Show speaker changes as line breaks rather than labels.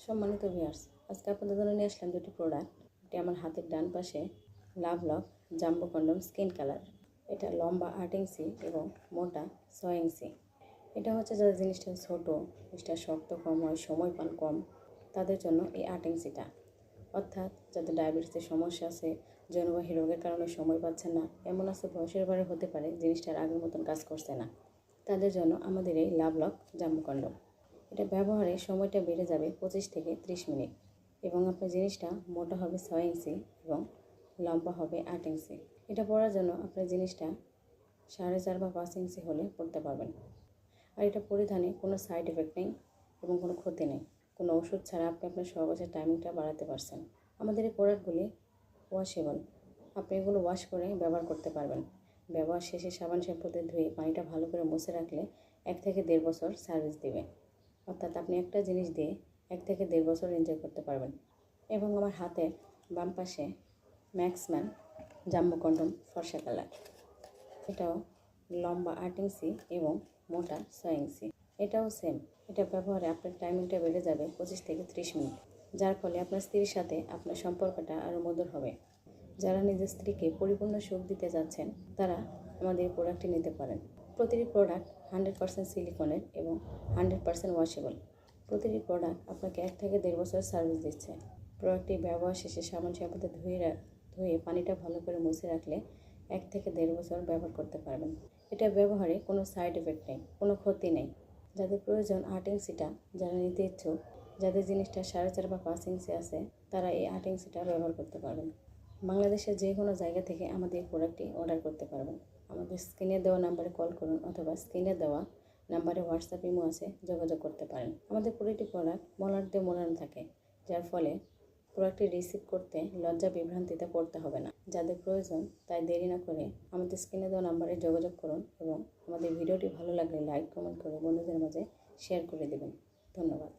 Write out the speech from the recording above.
সম্মানিত ভিউয়ার্স, আজকে আপনাদের জন্য নিয়ে আসলাম দুটি প্রোডাক্ট। এটি আমার হাতের ডান পাশে love lock jumbo condom skin colour. এটা লম্বা 8 ইঞ্চি এবং মোটা 6 ইঞ্চি। এটা হচ্ছে যাদের জিনিসটা ছোটো, জিনিসটা শক্ত কম হয়, সময় পান কম, তাদের জন্য এই 8 ইঞ্চিটা। অর্থাৎ যাদের ডায়াবেটিসের সমস্যা আছে, যৌনবাহী রোগের কারণে সময় পাচ্ছেন না, এমন আছে বয়সের বারে হতে পারে জিনিসটার আগের মতন কাজ করছে না, তাদের জন্য আমাদের এই লাভলক জাম্বো কন্ডম। এটা ব্যবহারে সময়টা বেড়ে যাবে 25 থেকে 30 মিনিট এবং আপনার জিনিসটা মোটা হবে 6 ইঞ্চি এবং লম্বা হবে 8 ইঞ্চি। এটা পরার জন্য আপনার জিনিসটা 4.5 বা 5 ইঞ্চি হলে পরতে পারবেন। আর এটা পরিধানে কোনো সাইড এফেক্ট নেই এবং কোনো ক্ষতি নেই। কোনো ওষুধ ছাড়া আপনি আপনার সহবাসের টাইমিংটা বাড়াতে পারছেন। আমাদের এই প্রোডাক্টগুলি ওয়াশেবল, আপনি এগুলো ওয়াশ করে ব্যবহার করতে পারবেন। ব্যবহার শেষে সাবান শ্যাম্পুতে ধুয়ে পানিটা ভালো করে মুছে রাখলে 1 থেকে 1.5 বছর সার্ভিস দিবে। অর্থাৎ আপনি একটা জিনিস দিয়ে 1 থেকে 1.5 বছর এনজয় করতে পারবেন। এবং আমার হাতের বাম পাশে ম্যাক্সম্যান জাম্বো কন্ডম ফর্সা কালার। এটাও লম্বা 8 ইঞ্চি এবং মোটা 6 ইঞ্চি। এটাও সেম। এটা ব্যবহারে আপনার টাইমিংটা বেড়ে যাবে 25 থেকে 30 মিনিট, যার ফলে আপনার স্ত্রীর সাথে আপনার সম্পর্কটা আরও মধুর হবে। যারা নিজের স্ত্রীকে পরিপূর্ণ সুখ দিতে যাচ্ছেন, তারা আমাদের এই প্রোডাক্টটি নিতে পারেন। প্রতিটি প্রোডাক্ট 100% সিলিকনের এবং 100% ওয়াশেবল। প্রতিটি প্রোডাক্ট আপনাকে 1 থেকে 1.5 বছর সার্ভিস দিচ্ছে। প্রোডাক্টটি ব্যবহার শেষে সাবান শ্যাম্পুতে ধুয়ে পানিটা ভালো করে মুছে রাখলে 1 থেকে 1.5 বছর ব্যবহার করতে পারবেন। এটা ব্যবহারে কোনো সাইড এফেক্ট নেই, কোনো ক্ষতি নেই। যাদের প্রয়োজন 8 ইঞ্চিটা, যারা নিতে ইচ্ছুক, যাদের জিনিসটা 4.5 বা 5 ইঞ্চি আছে, তারা এই 8 ইঞ্চিটা ব্যবহার করতে পারবেন। বাংলাদেশের যে কোনো জায়গা থেকে আমাদের এই প্রোডাক্টটি অর্ডার করতে পারবেন। আমাদের স্ক্রিনে দেওয়া নাম্বারে কল করুন অথবা স্ক্রিনে দেওয়া নাম্বারে হোয়াটসঅ্যাপ ইমো আছে, যোগাযোগ করতে পারেন। আমাদের প্রতিটি প্রোডাক্ট মলাট দিয়ে মোড়ানো থাকে, যার ফলে প্রোডাক্টটি রিসিভ করতে লজ্জা বিভ্রান্তিতে পড়তে হবে না। যাদের প্রয়োজন তাই দেরি না করে আমাদের স্ক্রিনে দেওয়া নাম্বারে যোগাযোগ করুন এবং আমাদের ভিডিওটি ভালো লাগলে লাইক কমেন্ট করে বন্ধুদের মাঝে শেয়ার করে দেবেন। ধন্যবাদ।